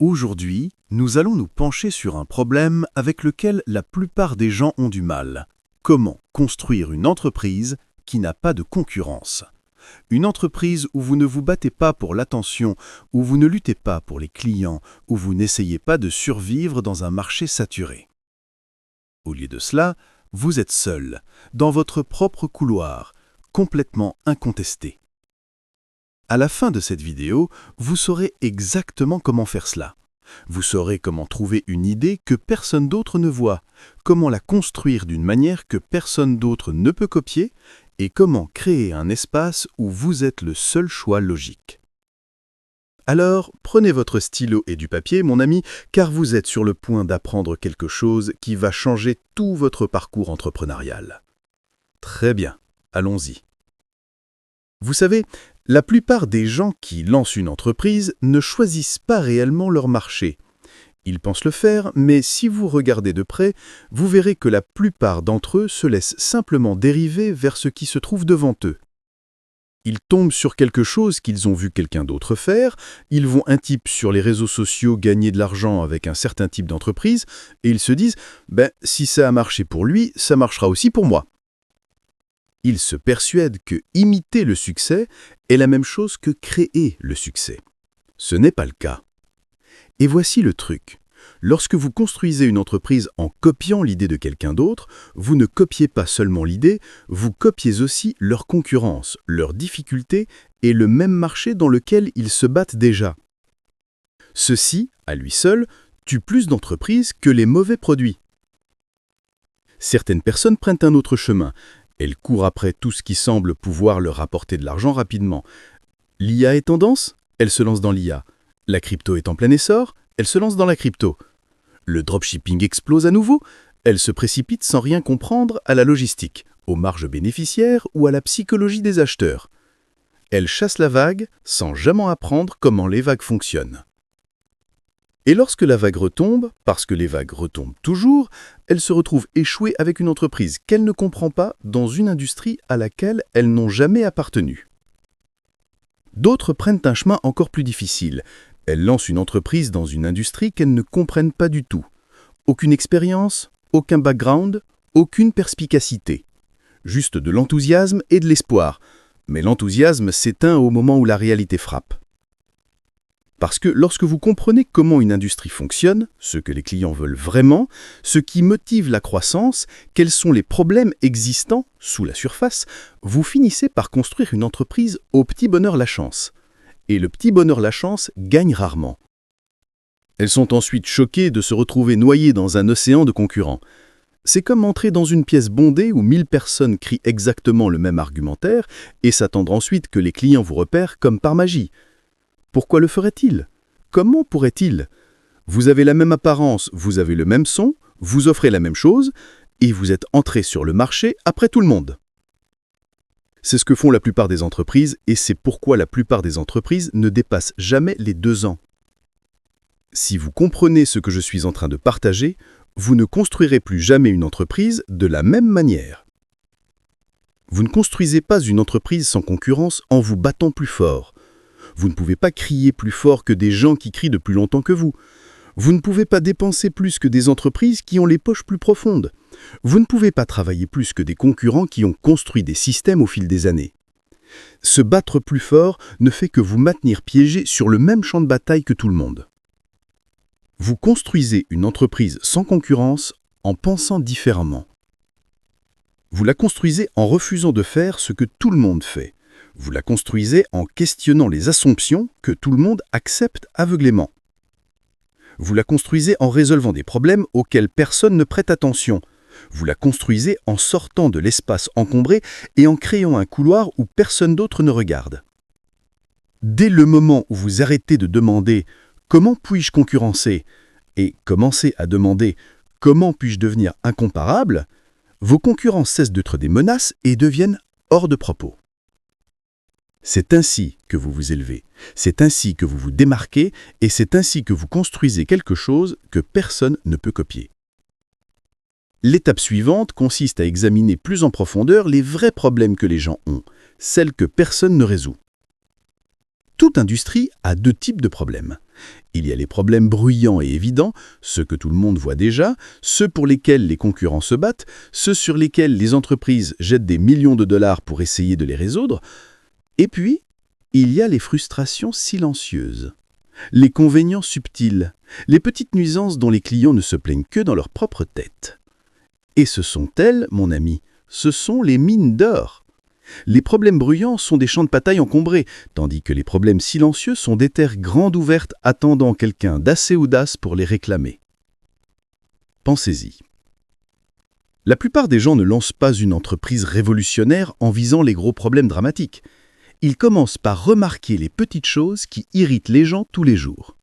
Aujourd'hui, nous allons nous pencher sur un problème avec lequel la plupart des gens ont du mal. Comment construire une entreprise qui n'a pas de concurrence? Une entreprise où vous ne vous battez pas pour l'attention, où vous ne luttez pas pour les clients, où vous n'essayez pas de survivre dans un marché saturé. Au lieu de cela, vous êtes seul, dans votre propre couloir, complètement incontesté. À la fin de cette vidéo, vous saurez exactement comment faire cela. Vous saurez comment trouver une idée que personne d'autre ne voit, comment la construire d'une manière que personne d'autre ne peut copier, et comment créer un espace où vous êtes le seul choix logique. Alors, prenez votre stylo et du papier, mon ami, car vous êtes sur le point d'apprendre quelque chose qui va changer tout votre parcours entrepreneurial. Très bien, allons-y. Vous savez, la plupart des gens qui lancent une entreprise ne choisissent pas réellement leur marché. Ils pensent le faire, mais si vous regardez de près, vous verrez que la plupart d'entre eux se laissent simplement dériver vers ce qui se trouve devant eux. Ils tombent sur quelque chose qu'ils ont vu quelqu'un d'autre faire, ils voient un type sur les réseaux sociaux gagner de l'argent avec un certain type d'entreprise, et ils se disent « si ça a marché pour lui, ça marchera aussi pour moi ». Ils se persuadent que imiter le succès est la même chose que créer le succès. Ce n'est pas le cas. Et voici le truc. Lorsque vous construisez une entreprise en copiant l'idée de quelqu'un d'autre, vous ne copiez pas seulement l'idée, vous copiez aussi leur concurrence, leurs difficultés et le même marché dans lequel ils se battent déjà. Ceci, à lui seul, tue plus d'entreprises que les mauvais produits. Certaines personnes prennent un autre chemin. Elles courent après tout ce qui semble pouvoir leur rapporter de l'argent rapidement. L'IA est tendance? Elles se lancent dans l'IA. La crypto est en plein essor? Elles se lancent dans la crypto. Le dropshipping explose à nouveau? Elles se précipitent sans rien comprendre à la logistique, aux marges bénéficiaires ou à la psychologie des acheteurs. Elles chassent la vague sans jamais apprendre comment les vagues fonctionnent. Et lorsque la vague retombe, parce que les vagues retombent toujours, elles se retrouvent échouées avec une entreprise qu'elles ne comprennent pas dans une industrie à laquelle elles n'ont jamais appartenu. D'autres prennent un chemin encore plus difficile. Elles lancent une entreprise dans une industrie qu'elles ne comprennent pas du tout. Aucune expérience, aucun background, aucune perspicacité. Juste de l'enthousiasme et de l'espoir. Mais l'enthousiasme s'éteint au moment où la réalité frappe. Parce que lorsque vous comprenez comment une industrie fonctionne, ce que les clients veulent vraiment, ce qui motive la croissance, quels sont les problèmes existants sous la surface, vous finissez par construire une entreprise au petit bonheur la chance. Et le petit bonheur la chance gagne rarement. Elles sont ensuite choquées de se retrouver noyées dans un océan de concurrents. C'est comme entrer dans une pièce bondée où 1000 personnes crient exactement le même argumentaire et s'attendre ensuite que les clients vous repèrent comme par magie. Pourquoi le ferait-il? Comment pourrait-il? Vous avez la même apparence, vous avez le même son, vous offrez la même chose, et vous êtes entré sur le marché après tout le monde. C'est ce que font la plupart des entreprises, et c'est pourquoi la plupart des entreprises ne dépassent jamais les 2 ans. Si vous comprenez ce que je suis en train de partager, vous ne construirez plus jamais une entreprise de la même manière. Vous ne construisez pas une entreprise sans concurrence en vous battant plus fort. Vous ne pouvez pas crier plus fort que des gens qui crient depuis longtemps que vous. Vous ne pouvez pas dépenser plus que des entreprises qui ont les poches plus profondes. Vous ne pouvez pas travailler plus que des concurrents qui ont construit des systèmes au fil des années. Se battre plus fort ne fait que vous maintenir piégé sur le même champ de bataille que tout le monde. Vous construisez une entreprise sans concurrence en pensant différemment. Vous la construisez en refusant de faire ce que tout le monde fait. Vous la construisez en questionnant les assumptions que tout le monde accepte aveuglément. Vous la construisez en résolvant des problèmes auxquels personne ne prête attention. Vous la construisez en sortant de l'espace encombré et en créant un couloir où personne d'autre ne regarde. Dès le moment où vous arrêtez de demander « Comment puis-je concurrencer ?» et commencez à demander « Comment puis-je devenir incomparable ?», vos concurrents cessent d'être des menaces et deviennent hors de propos. C'est ainsi que vous vous élevez, c'est ainsi que vous vous démarquez et c'est ainsi que vous construisez quelque chose que personne ne peut copier. L'étape suivante consiste à examiner plus en profondeur les vrais problèmes que les gens ont, celles que personne ne résout. Toute industrie a deux types de problèmes. Il y a les problèmes bruyants et évidents, ceux que tout le monde voit déjà, ceux pour lesquels les concurrents se battent, ceux sur lesquels les entreprises jettent des millions de dollars pour essayer de les résoudre. Et puis, il y a les frustrations silencieuses, les convénients subtils, les petites nuisances dont les clients ne se plaignent que dans leur propre tête. Et ce sont elles, mon ami, ce sont les mines d'or. Les problèmes bruyants sont des champs de bataille encombrés, tandis que les problèmes silencieux sont des terres grandes ouvertes attendant quelqu'un d'assez audace pour les réclamer. Pensez-y. La plupart des gens ne lancent pas une entreprise révolutionnaire en visant les gros problèmes dramatiques. Ils commencent par remarquer les petites choses qui irritent les gens tous les jours.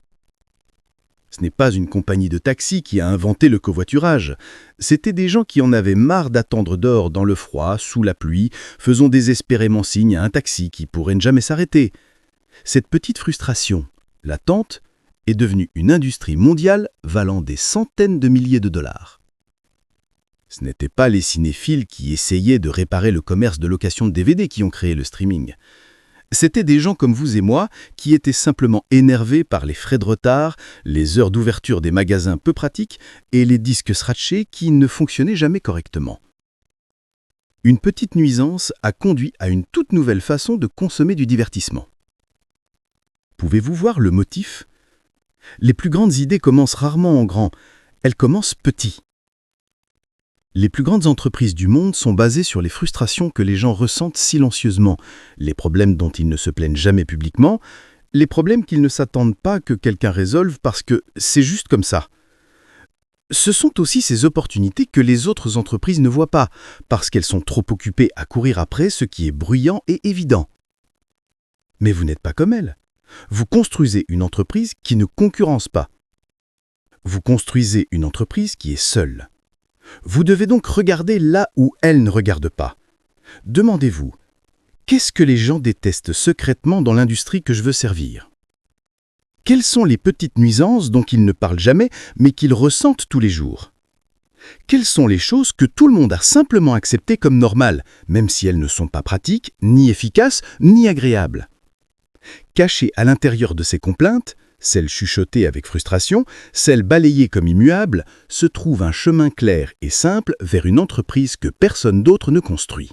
Ce n'est pas une compagnie de taxi qui a inventé le covoiturage. C'étaient des gens qui en avaient marre d'attendre dehors dans le froid, sous la pluie, faisant désespérément signe à un taxi qui pourrait ne jamais s'arrêter. Cette petite frustration, latente, est devenue une industrie mondiale valant des centaines de milliers de dollars. Ce n'étaient pas les cinéphiles qui essayaient de réparer le commerce de location de DVD qui ont créé le streaming. C'étaient des gens comme vous et moi qui étaient simplement énervés par les frais de retard, les heures d'ouverture des magasins peu pratiques et les disques scratchés qui ne fonctionnaient jamais correctement. Une petite nuisance a conduit à une toute nouvelle façon de consommer du divertissement. Pouvez-vous voir le motif ? Les plus grandes idées commencent rarement en grand, elles commencent petit. Les plus grandes entreprises du monde sont basées sur les frustrations que les gens ressentent silencieusement, les problèmes dont ils ne se plaignent jamais publiquement, les problèmes qu'ils ne s'attendent pas que quelqu'un résolve parce que c'est juste comme ça. Ce sont aussi ces opportunités que les autres entreprises ne voient pas, parce qu'elles sont trop occupées à courir après ce qui est bruyant et évident. Mais vous n'êtes pas comme elles. Vous construisez une entreprise qui ne concurrence pas. Vous construisez une entreprise qui est seule. Vous devez donc regarder là où elle ne regarde pas. Demandez-vous, qu'est-ce que les gens détestent secrètement dans l'industrie que je veux servir ? Quelles sont les petites nuisances dont ils ne parlent jamais, mais qu'ils ressentent tous les jours ? Quelles sont les choses que tout le monde a simplement acceptées comme normales, même si elles ne sont pas pratiques, ni efficaces, ni agréables ? Cachées à l'intérieur de ces complaintes, celles chuchotées avec frustration, celles balayées comme immuables, se trouve un chemin clair et simple vers une entreprise que personne d'autre ne construit.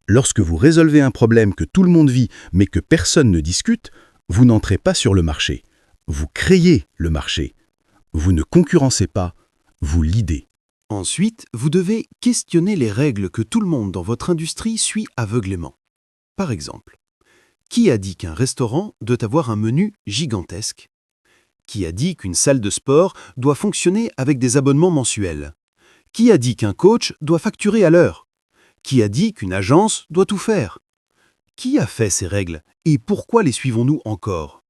Lorsque vous résolvez un problème que tout le monde vit mais que personne ne discute, vous n'entrez pas sur le marché. Vous créez le marché. Vous ne concurrencez pas, vous leadez. Ensuite, vous devez questionner les règles que tout le monde dans votre industrie suit aveuglément. Par exemple, qui a dit qu'un restaurant doit avoir un menu gigantesque ? Qui a dit qu'une salle de sport doit fonctionner avec des abonnements mensuels ? Qui a dit qu'un coach doit facturer à l'heure ? Qui a dit qu'une agence doit tout faire ? Qui a fait ces règles et pourquoi les suivons-nous encore ?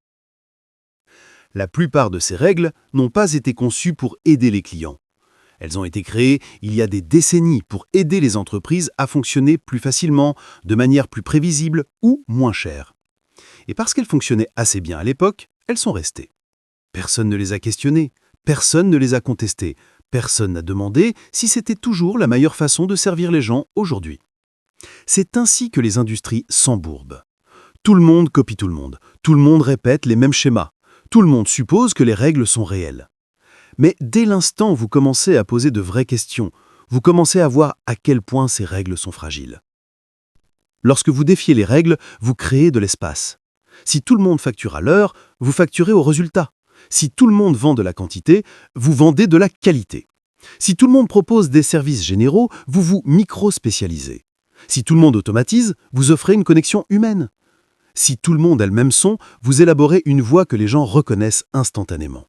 La plupart de ces règles n'ont pas été conçues pour aider les clients. Elles ont été créées il y a des décennies pour aider les entreprises à fonctionner plus facilement, de manière plus prévisible ou moins chère. Et parce qu'elles fonctionnaient assez bien à l'époque, elles sont restées. Personne ne les a questionnées, personne ne les a contestées, personne n'a demandé si c'était toujours la meilleure façon de servir les gens aujourd'hui. C'est ainsi que les industries s'embourbent. Tout le monde copie tout le monde répète les mêmes schémas, tout le monde suppose que les règles sont réelles. Mais dès l'instant où vous commencez à poser de vraies questions, vous commencez à voir à quel point ces règles sont fragiles. Lorsque vous défiez les règles, vous créez de l'espace. Si tout le monde facture à l'heure, vous facturez au résultat. Si tout le monde vend de la quantité, vous vendez de la qualité. Si tout le monde propose des services généraux, vous vous micro-spécialisez. Si tout le monde automatise, vous offrez une connexion humaine. Si tout le monde a le même son, vous élaborez une voix que les gens reconnaissent instantanément.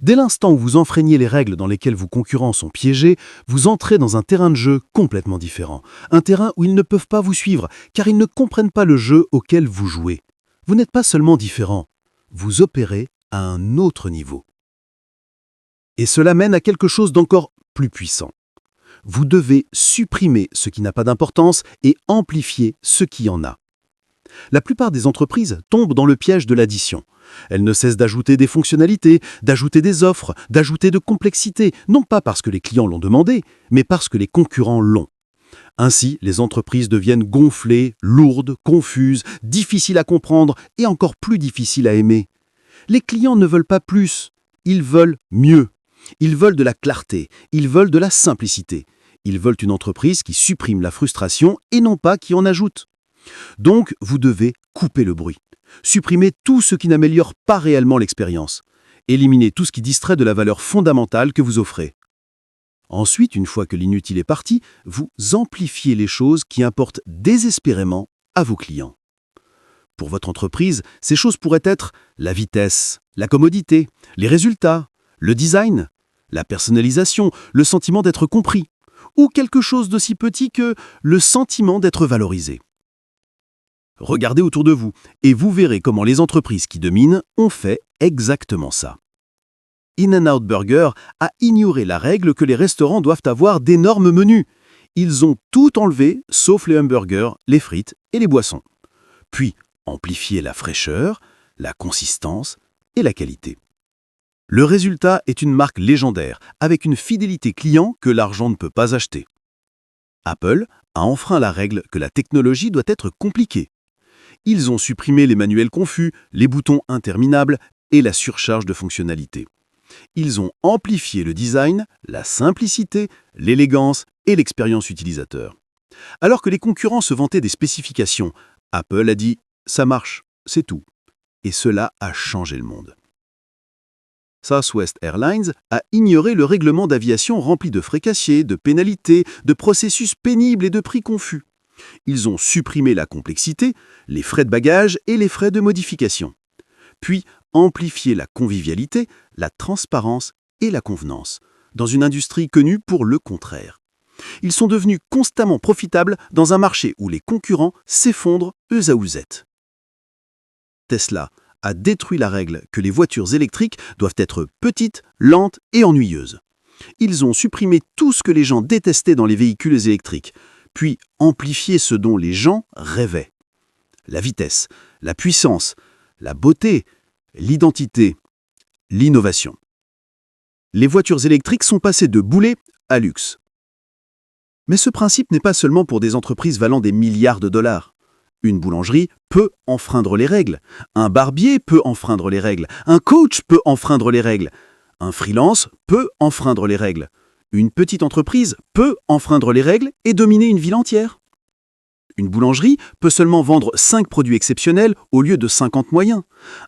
Dès l'instant où vous enfreignez les règles dans lesquelles vos concurrents sont piégés, vous entrez dans un terrain de jeu complètement différent. Un terrain où ils ne peuvent pas vous suivre, car ils ne comprennent pas le jeu auquel vous jouez. Vous n'êtes pas seulement différent, vous opérez à un autre niveau. Et cela mène à quelque chose d'encore plus puissant. Vous devez supprimer ce qui n'a pas d'importance et amplifier ce qui en a. La plupart des entreprises tombent dans le piège de l'addition. Elles ne cessent d'ajouter des fonctionnalités, d'ajouter des offres, d'ajouter de complexité, non pas parce que les clients l'ont demandé, mais parce que les concurrents l'ont. Ainsi, les entreprises deviennent gonflées, lourdes, confuses, difficiles à comprendre et encore plus difficiles à aimer. Les clients ne veulent pas plus, ils veulent mieux. Ils veulent de la clarté, ils veulent de la simplicité. Ils veulent une entreprise qui supprime la frustration et non pas qui en ajoute. Donc, vous devez couper le bruit. Supprimez tout ce qui n'améliore pas réellement l'expérience. Éliminez tout ce qui distrait de la valeur fondamentale que vous offrez. Ensuite, une fois que l'inutile est parti, vous amplifiez les choses qui importent désespérément à vos clients. Pour votre entreprise, ces choses pourraient être la vitesse, la commodité, les résultats, le design, la personnalisation, le sentiment d'être compris, ou quelque chose d'aussi petit que le sentiment d'être valorisé. Regardez autour de vous et vous verrez comment les entreprises qui dominent ont fait exactement ça. In-N-Out Burger a ignoré la règle que les restaurants doivent avoir d'énormes menus. Ils ont tout enlevé, sauf les hamburgers, les frites et les boissons. Puis, amplifié la fraîcheur, la consistance et la qualité. Le résultat est une marque légendaire, avec une fidélité client que l'argent ne peut pas acheter. Apple a enfreint la règle que la technologie doit être compliquée. Ils ont supprimé les manuels confus, les boutons interminables et la surcharge de fonctionnalités. Ils ont amplifié le design, la simplicité, l'élégance et l'expérience utilisateur. Alors que les concurrents se vantaient des spécifications, Apple a dit « ça marche, c'est tout ». Et cela a changé le monde. Southwest Airlines a ignoré le règlement d'aviation rempli de fricassiers, de pénalités, de processus pénibles et de prix confus. Ils ont supprimé la complexité, les frais de bagages et les frais de modification. Puis amplifié la convivialité, la transparence et la convenance, dans une industrie connue pour le contraire. Ils sont devenus constamment profitables dans un marché où les concurrents s'effondrent eux à eux. Tesla a détruit la règle que les voitures électriques doivent être petites, lentes et ennuyeuses. Ils ont supprimé tout ce que les gens détestaient dans les véhicules électriques, puis amplifié ce dont les gens rêvaient. La vitesse, la puissance, la beauté, l'identité, l'innovation. Les voitures électriques sont passées de boulet à luxe. Mais ce principe n'est pas seulement pour des entreprises valant des milliards de dollars. Une boulangerie peut enfreindre les règles, un barbier peut enfreindre les règles, un coach peut enfreindre les règles, un freelance peut enfreindre les règles, une petite entreprise peut enfreindre les règles et dominer une ville entière. Une boulangerie peut seulement vendre 5 produits exceptionnels au lieu de 50 moyens.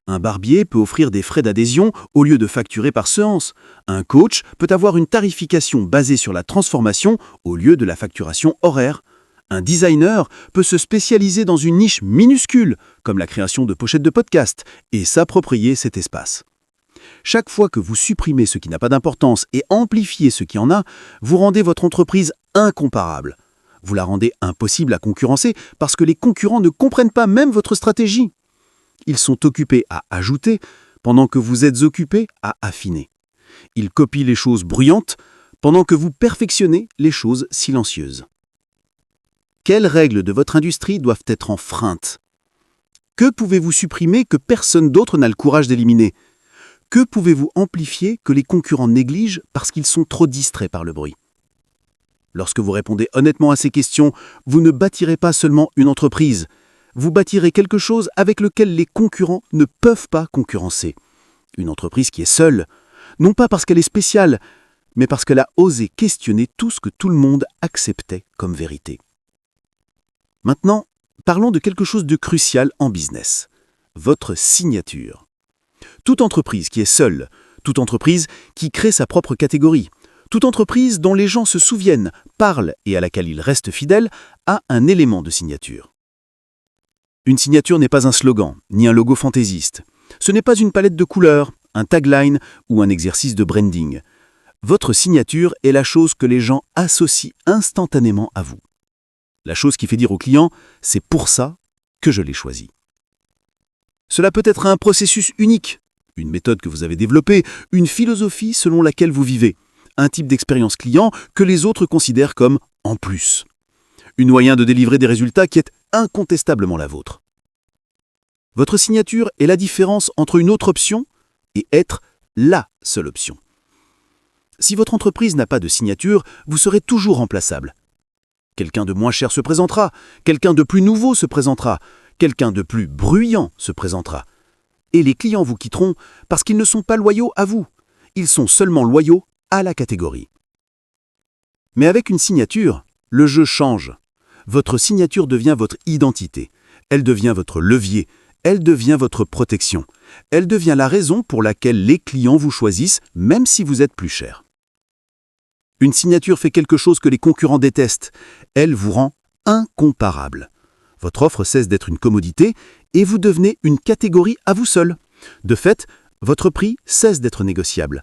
Un barbier peut offrir des frais d'adhésion au lieu de facturer par séance. Un coach peut avoir une tarification basée sur la transformation au lieu de la facturation horaire. Un designer peut se spécialiser dans une niche minuscule, comme la création de pochettes de podcast, et s'approprier cet espace. Chaque fois que vous supprimez ce qui n'a pas d'importance et amplifiez ce qui en a, vous rendez votre entreprise incomparable. Vous la rendez impossible à concurrencer parce que les concurrents ne comprennent pas même votre stratégie. Ils sont occupés à ajouter pendant que vous êtes occupés à affiner. Ils copient les choses bruyantes pendant que vous perfectionnez les choses silencieuses. Quelles règles de votre industrie doivent être enfreintes? Que pouvez-vous supprimer que personne d'autre n'a le courage d'éliminer? Que pouvez-vous amplifier que les concurrents négligent parce qu'ils sont trop distraits par le bruit? Lorsque vous répondez honnêtement à ces questions, vous ne bâtirez pas seulement une entreprise, vous bâtirez quelque chose avec lequel les concurrents ne peuvent pas concurrencer. Une entreprise qui est seule, non pas parce qu'elle est spéciale, mais parce qu'elle a osé questionner tout ce que tout le monde acceptait comme vérité. Maintenant, parlons de quelque chose de crucial en business, votre signature. Toute entreprise qui est seule, toute entreprise qui crée sa propre catégorie, toute entreprise dont les gens se souviennent, parlent et à laquelle ils restent fidèles, a un élément de signature. Une signature n'est pas un slogan, ni un logo fantaisiste. Ce n'est pas une palette de couleurs, un tagline ou un exercice de branding. Votre signature est la chose que les gens associent instantanément à vous. La chose qui fait dire au client « c'est pour ça que je l'ai choisi ». Cela peut être un processus unique, une méthode que vous avez développée, une philosophie selon laquelle vous vivez, un type d'expérience client que les autres considèrent comme « en plus ». Une moyen de délivrer des résultats qui est incontestablement la vôtre. Votre signature est la différence entre une autre option et être la seule option. Si votre entreprise n'a pas de signature, vous serez toujours remplaçable. quelqu'un de moins cher se présentera, quelqu'un de plus nouveau se présentera, quelqu'un de plus bruyant se présentera. Et les clients vous quitteront parce qu'ils ne sont pas loyaux à vous. Ils sont seulement loyaux à la catégorie. Mais avec une signature, le jeu change. Votre signature devient votre identité. Elle devient votre levier. Elle devient votre protection. Elle devient la raison pour laquelle les clients vous choisissent, même si vous êtes plus cher. Une signature fait quelque chose que les concurrents détestent. Elle vous rend incomparable. Votre offre cesse d'être une commodité et vous devenez une catégorie à vous seul. De fait, votre prix cesse d'être négociable.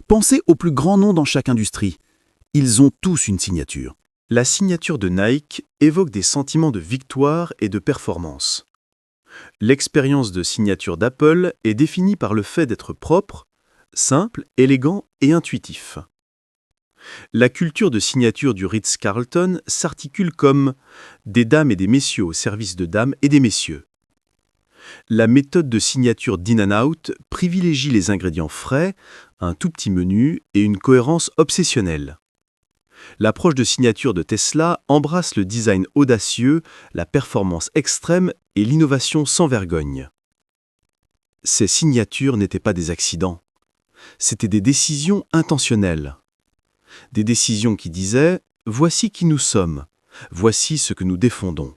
Pensez aux plus grands noms dans chaque industrie. Ils ont tous une signature. La signature de Nike évoque des sentiments de victoire et de performance. L'expérience de signature d'Apple est définie par le fait d'être propre, simple, élégant et intuitif. La culture de signature du Ritz-Carlton s'articule comme des dames et des messieurs au service de dames et des messieurs. La méthode de signature d'In-N-Out privilégie les ingrédients frais, un tout petit menu et une cohérence obsessionnelle. L'approche de signature de Tesla embrasse le design audacieux, la performance extrême et l'innovation sans vergogne. Ces signatures n'étaient pas des accidents, c'étaient des décisions intentionnelles. Des décisions qui disaient « Voici qui nous sommes, voici ce que nous défendons,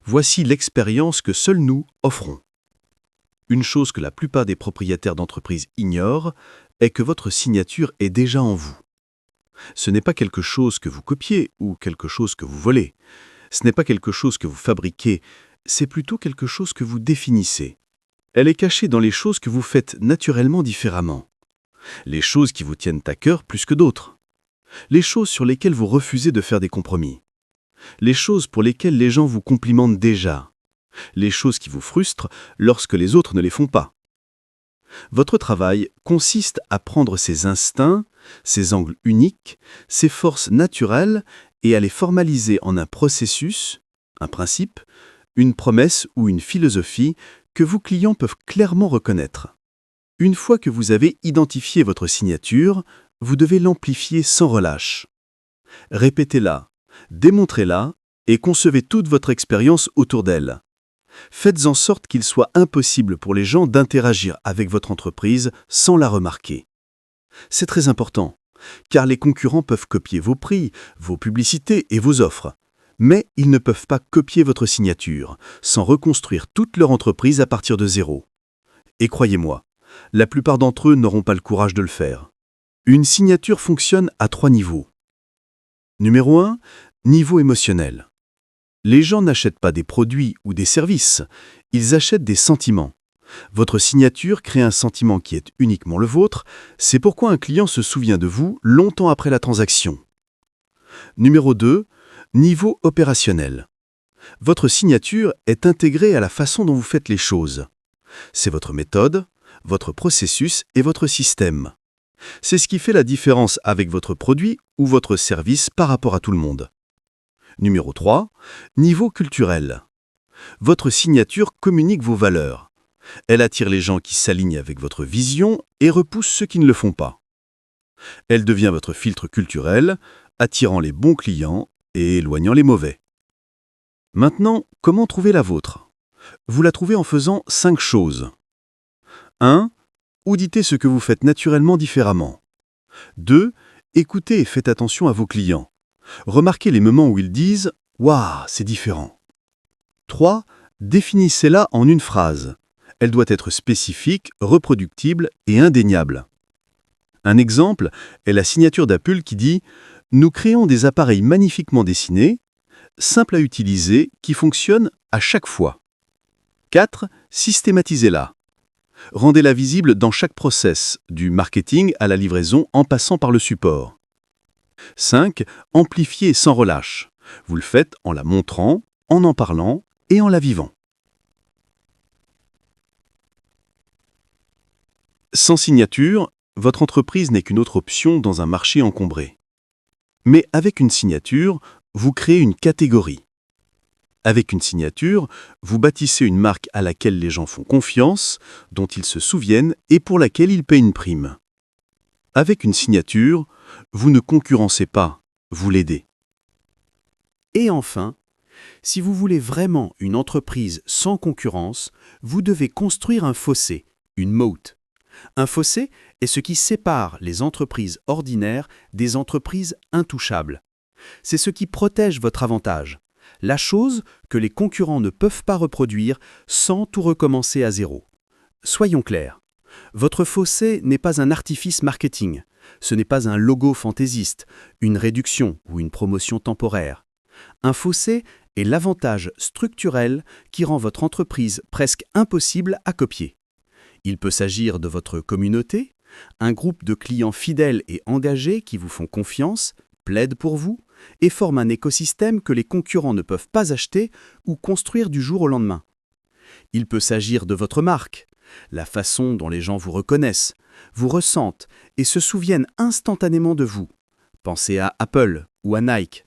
voici l'expérience que seuls nous offrons ». Une chose que la plupart des propriétaires d'entreprises ignorent est que votre signature est déjà en vous. Ce n'est pas quelque chose que vous copiez ou quelque chose que vous volez. Ce n'est pas quelque chose que vous fabriquez, c'est plutôt quelque chose que vous définissez. Elle est cachée dans les choses que vous faites naturellement différemment. Les choses qui vous tiennent à cœur plus que d'autres. Les choses sur lesquelles vous refusez de faire des compromis. Les choses pour lesquelles les gens vous complimentent déjà. Les choses qui vous frustrent lorsque les autres ne les font pas. Votre travail consiste à prendre ces instincts, ces angles uniques, ces forces naturelles et à les formaliser en un processus, un principe, une promesse ou une philosophie que vos clients peuvent clairement reconnaître. Une fois que vous avez identifié votre signature, vous devez l'amplifier sans relâche. Répétez-la, démontrez-la et concevez toute votre expérience autour d'elle. Faites en sorte qu'il soit impossible pour les gens d'interagir avec votre entreprise sans la remarquer. C'est très important, car les concurrents peuvent copier vos prix, vos publicités et vos offres. Mais ils ne peuvent pas copier votre signature, sans reconstruire toute leur entreprise à partir de zéro. Et croyez-moi, la plupart d'entre eux n'auront pas le courage de le faire. Une signature fonctionne à 3 niveaux. Numéro 1, niveau émotionnel. Les gens n'achètent pas des produits ou des services, ils achètent des sentiments. Votre signature crée un sentiment qui est uniquement le vôtre, c'est pourquoi un client se souvient de vous longtemps après la transaction. Numéro 2, niveau opérationnel. Votre signature est intégrée à la façon dont vous faites les choses. C'est votre méthode, votre processus et votre système. C'est ce qui fait la différence avec votre produit ou votre service par rapport à tout le monde. Numéro 3, niveau culturel. Votre signature communique vos valeurs. Elle attire les gens qui s'alignent avec votre vision et repousse ceux qui ne le font pas. Elle devient votre filtre culturel, attirant les bons clients et éloignant les mauvais. Maintenant, comment trouver la vôtre ? Vous la trouvez en faisant 5 choses. 1. Auditez ce que vous faites naturellement différemment. 2. Écoutez et faites attention à vos clients. Remarquez les moments où ils disent « Waouh, c'est différent ». 3. Définissez-la en une phrase. Elle doit être spécifique, reproductible et indéniable. Un exemple est la signature d'Apple qui dit « Nous créons des appareils magnifiquement dessinés, simples à utiliser, qui fonctionnent à chaque fois ». 4. Systématisez-la. Rendez-la visible dans chaque process, du marketing à la livraison en passant par le support. 5. Amplifiez sans relâche. Vous le faites en la montrant, en parlant et en la vivant. Sans signature, votre entreprise n'est qu'une autre option dans un marché encombré. Mais avec une signature, vous créez une catégorie. Avec une signature, vous bâtissez une marque à laquelle les gens font confiance, dont ils se souviennent et pour laquelle ils paient une prime. Avec une signature, vous ne concurrencez pas, vous l'aidez. Et enfin, si vous voulez vraiment une entreprise sans concurrence, vous devez construire un fossé, une moat. Un fossé est ce qui sépare les entreprises ordinaires des entreprises intouchables. C'est ce qui protège votre avantage, la chose que les concurrents ne peuvent pas reproduire sans tout recommencer à zéro. Soyons clairs, votre fossé n'est pas un artifice marketing, ce n'est pas un logo fantaisiste, une réduction ou une promotion temporaire. Un fossé est l'avantage structurel qui rend votre entreprise presque impossible à copier. Il peut s'agir de votre communauté, un groupe de clients fidèles et engagés qui vous font confiance, plaident pour vous et forment un écosystème que les concurrents ne peuvent pas acheter ou construire du jour au lendemain. Il peut s'agir de votre marque, la façon dont les gens vous reconnaissent, vous ressentent et se souviennent instantanément de vous. Pensez à Apple ou à Nike.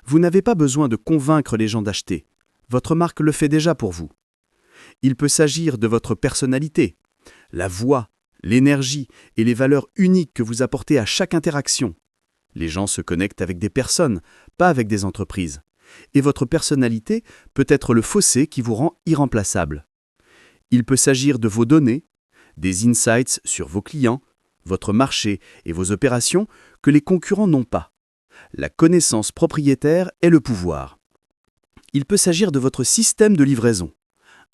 Vous n'avez pas besoin de convaincre les gens d'acheter. Votre marque le fait déjà pour vous. Il peut s'agir de votre personnalité, la voix, l'énergie et les valeurs uniques que vous apportez à chaque interaction. Les gens se connectent avec des personnes, pas avec des entreprises. Et votre personnalité peut être le fossé qui vous rend irremplaçable. Il peut s'agir de vos données, des insights sur vos clients, votre marché et vos opérations que les concurrents n'ont pas. La connaissance propriétaire est le pouvoir. Il peut s'agir de votre système de livraison,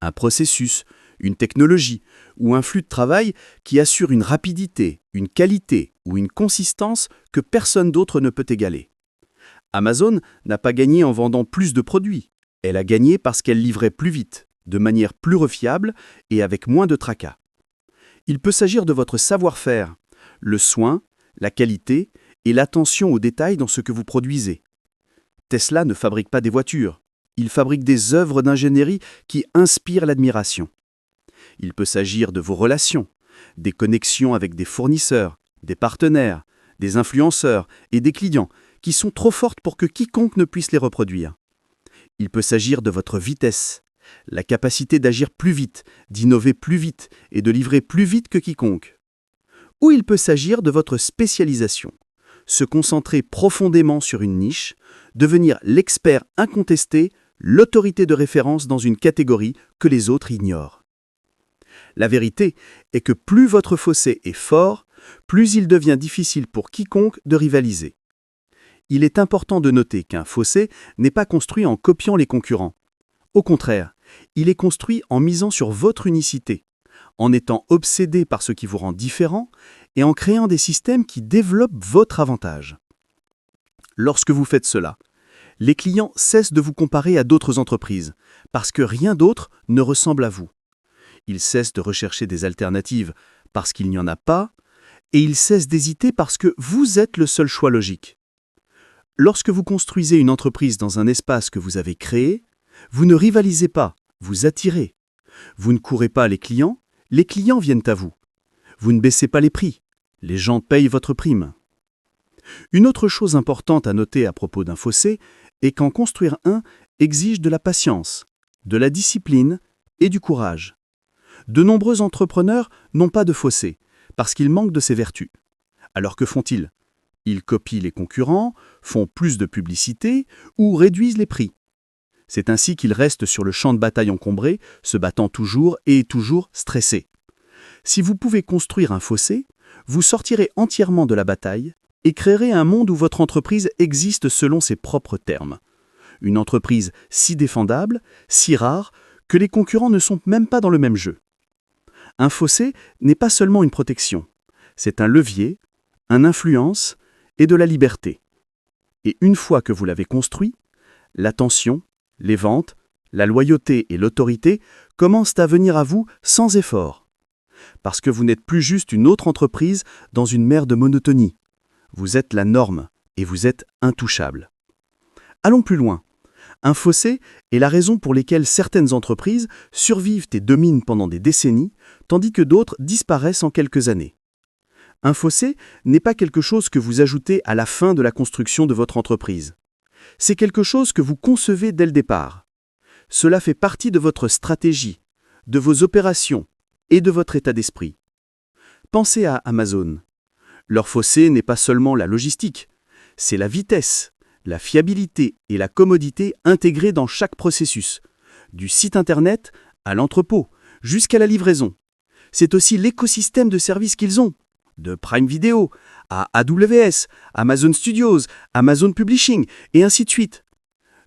un processus, une technologie ou un flux de travail qui assure une rapidité, une qualité ou une consistance que personne d'autre ne peut égaler. Amazon n'a pas gagné en vendant plus de produits. Elle a gagné parce qu'elle livrait plus vite, de manière plus fiable et avec moins de tracas. Il peut s'agir de votre savoir-faire, le soin, la qualité et l'attention aux détails dans ce que vous produisez. Tesla ne fabrique pas des voitures. Il fabrique des œuvres d'ingénierie qui inspirent l'admiration. Il peut s'agir de vos relations, des connexions avec des fournisseurs, des partenaires, des influenceurs et des clients qui sont trop fortes pour que quiconque ne puisse les reproduire. Il peut s'agir de votre vitesse, la capacité d'agir plus vite, d'innover plus vite et de livrer plus vite que quiconque. Ou il peut s'agir de votre spécialisation, se concentrer profondément sur une niche, devenir l'expert incontesté, l'autorité de référence dans une catégorie que les autres ignorent. La vérité est que plus votre fossé est fort, plus il devient difficile pour quiconque de rivaliser. Il est important de noter qu'un fossé n'est pas construit en copiant les concurrents. Au contraire, il est construit en misant sur votre unicité, en étant obsédé par ce qui vous rend différent et en créant des systèmes qui développent votre avantage. Lorsque vous faites cela, les clients cessent de vous comparer à d'autres entreprises, parce que rien d'autre ne ressemble à vous. Ils cessent de rechercher des alternatives parce qu'il n'y en a pas, et ils cessent d'hésiter parce que vous êtes le seul choix logique. Lorsque vous construisez une entreprise dans un espace que vous avez créé, vous ne rivalisez pas, vous attirez. Vous ne courez pas les clients viennent à vous. Vous ne baissez pas les prix, les gens payent votre prime. Une autre chose importante à noter à propos d'un fossé est qu'en construire un exige de la patience, de la discipline et du courage. De nombreux entrepreneurs n'ont pas de fossé parce qu'ils manquent de ces vertus. Alors que font-ils ? Ils copient les concurrents, font plus de publicité ou réduisent les prix. C'est ainsi qu'ils restent sur le champ de bataille encombré, se battant toujours et toujours stressés. Si vous pouvez construire un fossé, vous sortirez entièrement de la bataille et créerez un monde où votre entreprise existe selon ses propres termes. Une entreprise si défendable, si rare, que les concurrents ne sont même pas dans le même jeu. Un fossé n'est pas seulement une protection, c'est un levier, une influence et de la liberté. Et une fois que vous l'avez construit, l'attention, les ventes, la loyauté et l'autorité commencent à venir à vous sans effort. Parce que vous n'êtes plus juste une autre entreprise dans une mer de monotonie. Vous êtes la norme et vous êtes intouchable. Allons plus loin. Un fossé est la raison pour laquelle certaines entreprises survivent et dominent pendant des décennies, tandis que d'autres disparaissent en quelques années. Un fossé n'est pas quelque chose que vous ajoutez à la fin de la construction de votre entreprise. C'est quelque chose que vous concevez dès le départ. Cela fait partie de votre stratégie, de vos opérations et de votre état d'esprit. Pensez à Amazon. Leur fossé n'est pas seulement la logistique, c'est la vitesse, la fiabilité et la commodité intégrées dans chaque processus, du site internet à l'entrepôt, jusqu'à la livraison. C'est aussi l'écosystème de services qu'ils ont, de Prime Video à AWS, Amazon Studios, Amazon Publishing, et ainsi de suite.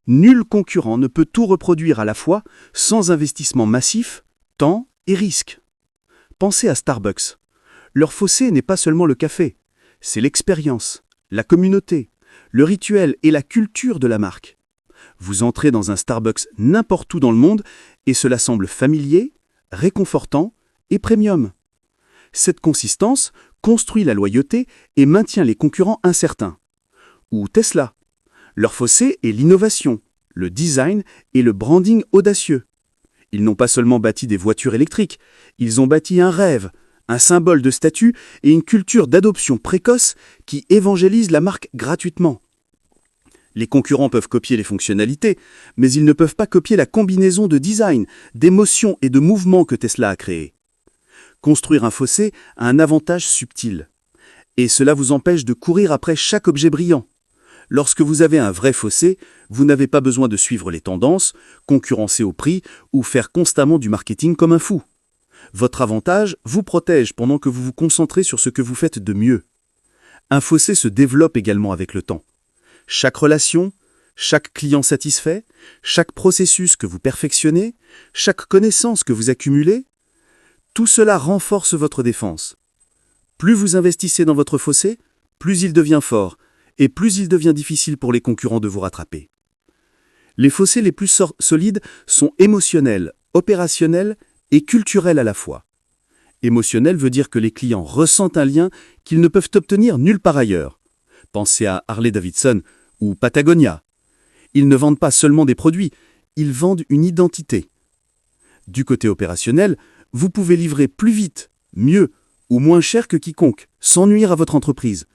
Nul concurrent ne peut tout reproduire à la fois sans investissement massif, temps et risque. Pensez à Starbucks. Leur fossé n'est pas seulement le café, c'est l'expérience, la communauté, le rituel et la culture de la marque. Vous entrez dans un Starbucks n'importe où dans le monde et cela semble familier, réconfortant et premium. Cette consistance construit la loyauté et maintient les concurrents incertains. Ou Tesla. Leur fossé est l'innovation, le design et le branding audacieux. Ils n'ont pas seulement bâti des voitures électriques, ils ont bâti un rêve, un symbole de statut et une culture d'adoption précoce qui évangélise la marque gratuitement. Les concurrents peuvent copier les fonctionnalités, mais ils ne peuvent pas copier la combinaison de design, d'émotions et de mouvements que Tesla a créé. Construire un fossé a un avantage subtil. Et cela vous empêche de courir après chaque objet brillant. Lorsque vous avez un vrai fossé, vous n'avez pas besoin de suivre les tendances, concurrencer au prix ou faire constamment du marketing comme un fou. Votre avantage vous protège pendant que vous vous concentrez sur ce que vous faites de mieux. Un fossé se développe également avec le temps. Chaque relation, chaque client satisfait, chaque processus que vous perfectionnez, chaque connaissance que vous accumulez, tout cela renforce votre défense. Plus vous investissez dans votre fossé, plus il devient fort, et plus il devient difficile pour les concurrents de vous rattraper. Les fossés les plus solides sont émotionnels, opérationnels et culturels à la fois. Émotionnel veut dire que les clients ressentent un lien qu'ils ne peuvent obtenir nulle part ailleurs. Pensez à Harley-Davidson ou Patagonia. Ils ne vendent pas seulement des produits, ils vendent une identité. Du côté opérationnel, vous pouvez livrer plus vite, mieux ou moins cher que quiconque, sans nuire à votre entreprise.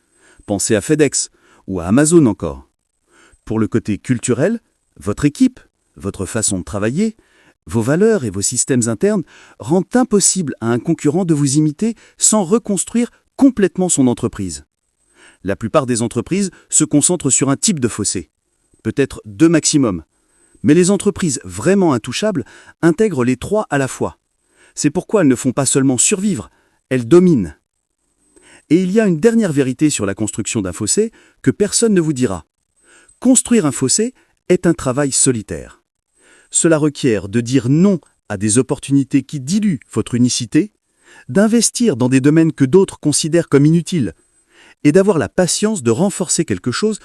Pensez à FedEx ou à Amazon encore. Pour le côté culturel, votre équipe, votre façon de travailler, vos valeurs et vos systèmes internes rendent impossible à un concurrent de vous imiter sans reconstruire complètement son entreprise. La plupart des entreprises se concentrent sur un type de fossé, peut-être 2 maximum. Mais les entreprises vraiment intouchables intègrent les 3 à la fois. C'est pourquoi elles ne font pas seulement survivre, elles dominent. Et il y a une dernière vérité sur la construction d'un fossé que personne ne vous dira. Construire un fossé est un travail solitaire. Cela requiert de dire non à des opportunités qui diluent votre unicité, d'investir dans des domaines que d'autres considèrent comme inutiles, et d'avoir la patience de renforcer quelque chose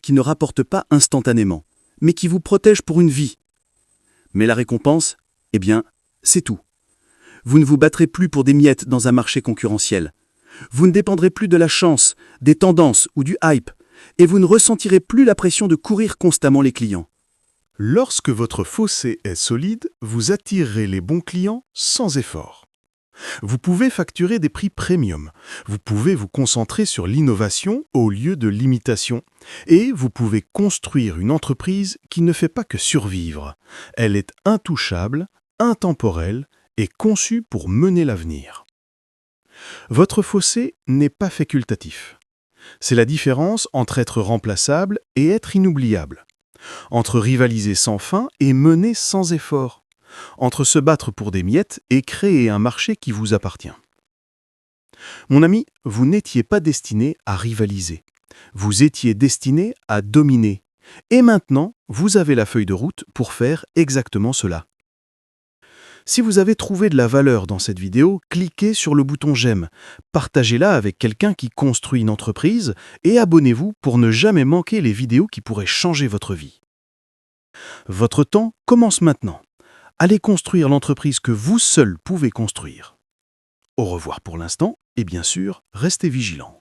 qui ne rapporte pas instantanément, mais qui vous protège pour une vie. Mais la récompense, eh bien, c'est tout. Vous ne vous battrez plus pour des miettes dans un marché concurrentiel. Vous ne dépendrez plus de la chance, des tendances ou du hype, et vous ne ressentirez plus la pression de courir constamment les clients. Lorsque votre fossé est solide, vous attirerez les bons clients sans effort. Vous pouvez facturer des prix premium, vous pouvez vous concentrer sur l'innovation au lieu de l'imitation, et vous pouvez construire une entreprise qui ne fait pas que survivre. Elle est intouchable, intemporelle et conçue pour mener l'avenir. Votre fossé n'est pas facultatif. C'est la différence entre être remplaçable et être inoubliable, entre rivaliser sans fin et mener sans effort, entre se battre pour des miettes et créer un marché qui vous appartient. Mon ami, vous n'étiez pas destiné à rivaliser. Vous étiez destiné à dominer. Et maintenant, vous avez la feuille de route pour faire exactement cela. Si vous avez trouvé de la valeur dans cette vidéo, cliquez sur le bouton j'aime, partagez-la avec quelqu'un qui construit une entreprise et abonnez-vous pour ne jamais manquer les vidéos qui pourraient changer votre vie. Votre temps commence maintenant. Allez construire l'entreprise que vous seul pouvez construire. Au revoir pour l'instant et bien sûr, restez vigilants.